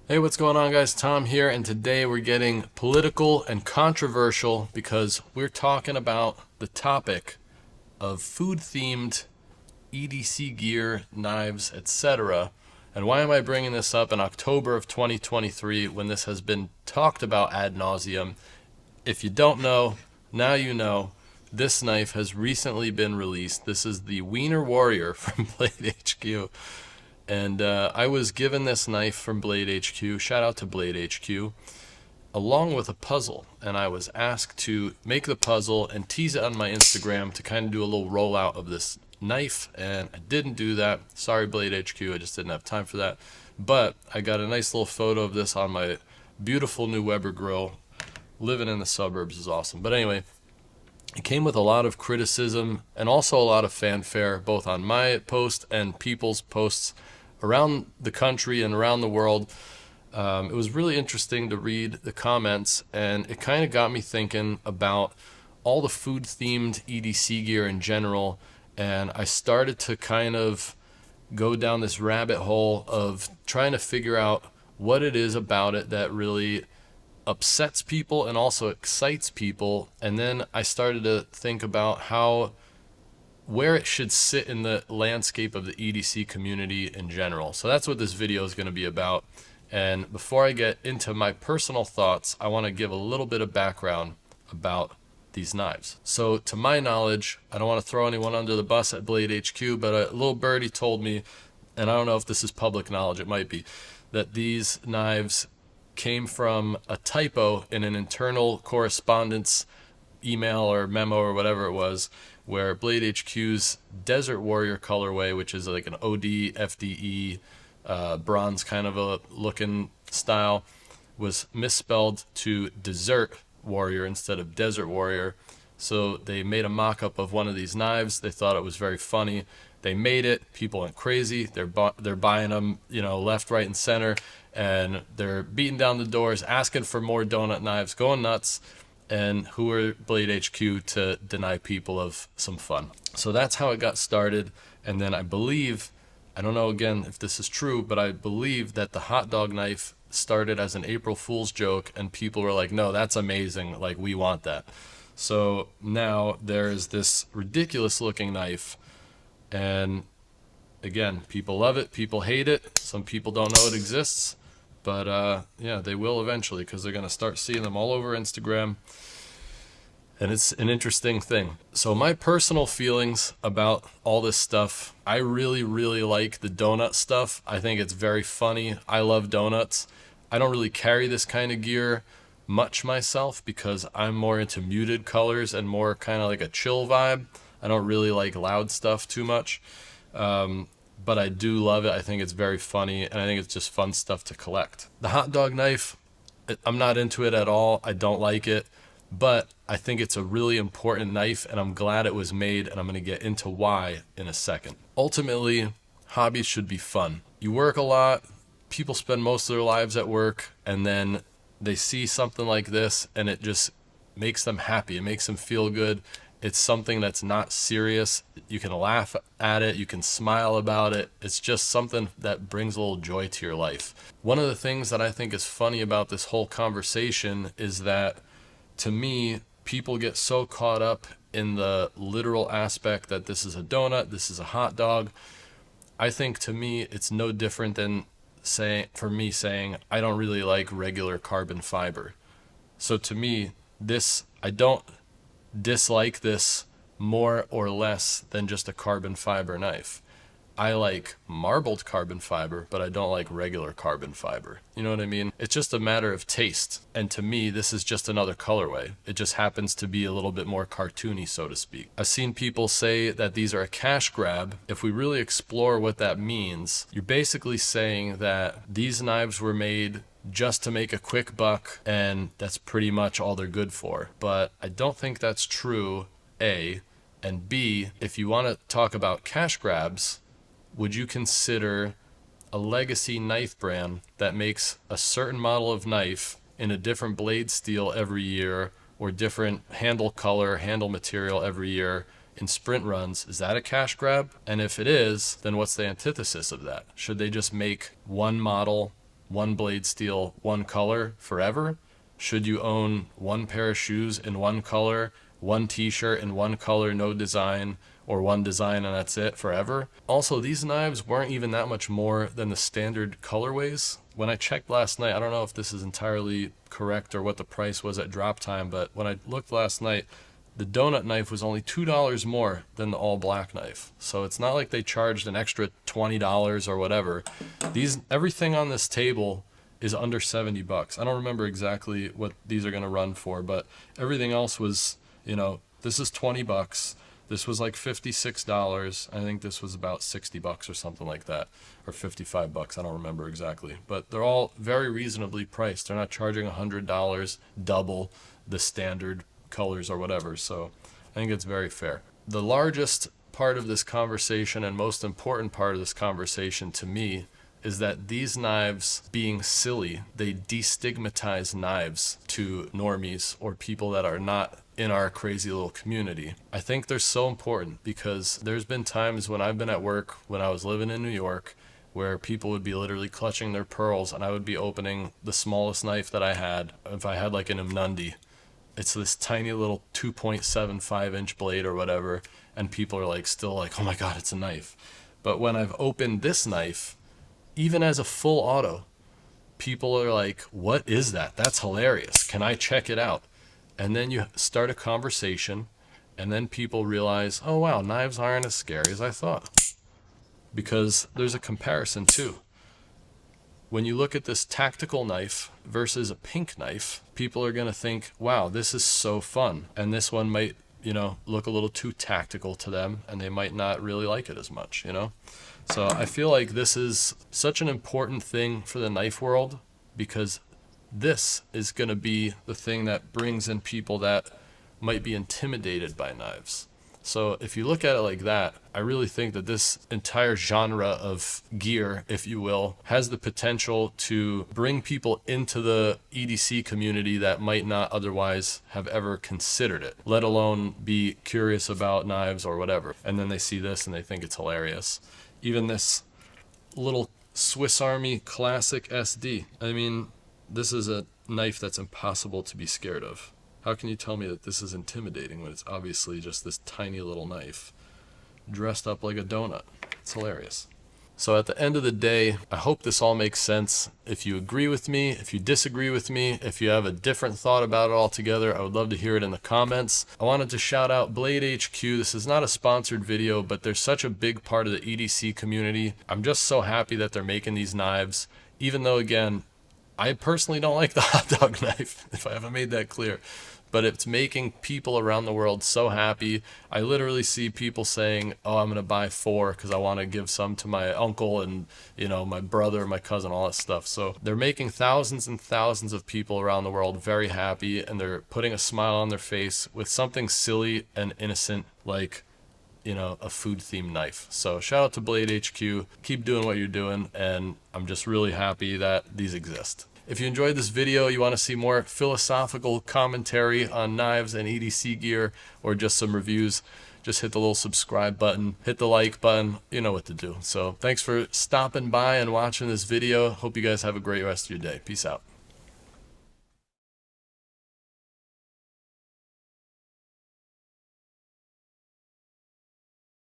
Hey, what's going on, guys? Tom here, and today we're getting political and controversial because we're talking about the topic of food-themed EDC gear, knives, etc. And why am I bringing this up in October of 2023 when this has been talked about ad nauseum? If you don't know, now you know. This knife has recently been released. This is the Wiener Warrior from Blade HQ. And I was given this knife from Blade HQ, shout out to Blade HQ, along with a puzzle. And I was asked to make the puzzle and tease it on my Instagram to kind of do a little rollout of this knife. And I didn't do that. Sorry, Blade HQ, I just didn't have time for that. But I got a nice little photo of this on my beautiful new Weber grill. Living in the suburbs is awesome. But anyway, it came with a lot of criticism and also a lot of fanfare, both on my post and people's posts around the country and around the world. It was really interesting to read the comments, and it kind of got me thinking about all the food-themed EDC gear in general, and I started to kind of go down this rabbit hole of trying to figure out what it is about it that really upsets people and also excites people. And then I started to think about where it should sit in the landscape of the EDC community in general. So that's what this video is going to be about. And before I get into my personal thoughts, I want to give a little bit of background about these knives. So to my knowledge, I don't want to throw anyone under the bus at Blade HQ, but a little birdie told me, and I don't know if this is public knowledge, it might be, that these knives came from a typo in an internal correspondence email or memo or whatever it was, where Blade HQ's Desert Warrior colorway, which is like an OD FDE bronze kind of a looking style, was misspelled to Desert Warrior instead of Desert Warrior. So they made a mock-up of one of these knives. They thought it was very funny. They made it. People went crazy. They're buying them, left, right, and center, and they're beating down the doors, asking for more donut knives, going nuts. And who are Blade HQ to deny people of some fun? So that's how it got started. And then I believe, I don't know again if this is true, but I believe that the hot dog knife started as an April Fool's joke, and people were like, no, that's amazing, like we want that. So now there's this ridiculous looking knife, and again, people love it, people hate it, some people don't know it exists. But yeah, they will eventually, because they're going to start seeing them all over Instagram. And it's an interesting thing. So my personal feelings about all this stuff, I really, really like the donut stuff. I think it's very funny. I love donuts. I don't really carry this kind of gear much myself because I'm more into muted colors and more kind of like a chill vibe. I don't really like loud stuff too much. But I do love it. I think it's very funny, and I think it's just fun stuff to collect. The hot dog knife, I'm not into it at all. I don't like it, but I think it's a really important knife, and I'm glad it was made, and I'm going to get into why in a second. Ultimately, hobbies should be fun. You work a lot, people spend most of their lives at work, and then they see something like this, and it just makes them happy. It makes them feel good. It's something that's not serious. You can laugh at it. You can smile about it. It's just something that brings a little joy to your life. One of the things that I think is funny about this whole conversation is that, to me, people get so caught up in the literal aspect that this is a donut, this is a hot dog. I think, to me, it's no different than saying I don't really like regular carbon fiber. So to me, I don't dislike this more or less than just a carbon fiber knife. I like marbled carbon fiber, but I don't like regular carbon fiber. You know what I mean? It's just a matter of taste. And to me, this is just another colorway. It just happens to be a little bit more cartoony, so to speak. I've seen people say that these are a cash grab. If we really explore what that means, you're basically saying that these knives were made just to make a quick buck, and that's pretty much all they're good for. But I don't think that's true, A. And B, if you want to talk about cash grabs, would you consider a legacy knife brand that makes a certain model of knife in a different blade steel every year, or different handle color, handle material every year in sprint runs, is that a cash grab? And if it is, then what's the antithesis of that? Should they just make one model one blade steel, one color forever? Should you own one pair of shoes in one color, one t-shirt in one color, no design, or one design and that's it forever? Also, these knives weren't even that much more than the standard colorways. When I checked last night, I don't know if this is entirely correct or what the price was at drop time, but when I looked last night, the donut knife was only $2 more than the all black knife. So it's not like they charged an extra $20 or whatever. Everything on this table is under 70 bucks. I don't remember exactly what these are going to run for, but everything else was, this is 20 bucks. This was like $56. I think this was about 60 bucks or something like that, or 55 bucks. I don't remember exactly, but they're all very reasonably priced. They're not charging $100 double the standard colors or whatever. So I think it's very fair. The largest part of this conversation and most important part of this conversation to me is that these knives, being silly, they destigmatize knives to normies or people that are not in our crazy little community. I think they're so important because there's been times when I've been at work when I was living in New York where people would be literally clutching their pearls and I would be opening the smallest knife that I had. If I had like an Imnundi, it's this tiny little 2.75 inch blade or whatever, and people are like still like, oh my God, it's a knife. But when I've opened this knife, even as a full auto, people are like, what is that? That's hilarious. Can I check it out? And then you start a conversation, and then people realize, oh wow, knives aren't as scary as I thought. Because there's a comparison too. When you look at this tactical knife versus a pink knife, people are going to think, wow, this is so fun. And this one might, look a little too tactical to them, and they might not really like it as much, So I feel like this is such an important thing for the knife world because this is going to be the thing that brings in people that might be intimidated by knives. So if you look at it like that, I really think that this entire genre of gear, if you will, has the potential to bring people into the EDC community that might not otherwise have ever considered it, let alone be curious about knives or whatever. And then they see this and they think it's hilarious. Even this little Swiss Army Classic SD. I mean, this is a knife that's impossible to be scared of. How can you tell me that this is intimidating when it's obviously just this tiny little knife dressed up like a donut? It's hilarious. So at the end of the day, I hope this all makes sense. If you agree with me, if you disagree with me, if you have a different thought about it altogether, I would love to hear it in the comments. I wanted to shout out Blade HQ. This is not a sponsored video, but they're such a big part of the EDC community. I'm just so happy that they're making these knives, even though, again, I personally don't like the hot dog knife, if I haven't made that clear. But it's making people around the world so happy. I literally see people saying, oh, I'm going to buy 4 because I want to give some to my uncle and, my brother, my cousin, all that stuff. So they're making thousands and thousands of people around the world very happy, and they're putting a smile on their face with something silly and innocent like, a food-themed knife. So shout out to Blade HQ. Keep doing what you're doing, and I'm just really happy that these exist. If you enjoyed this video, you want to see more philosophical commentary on knives and EDC gear, or just some reviews, just hit the little subscribe button, hit the like button, you know what to do. So thanks for stopping by and watching this video. Hope you guys have a great rest of your day. Peace out.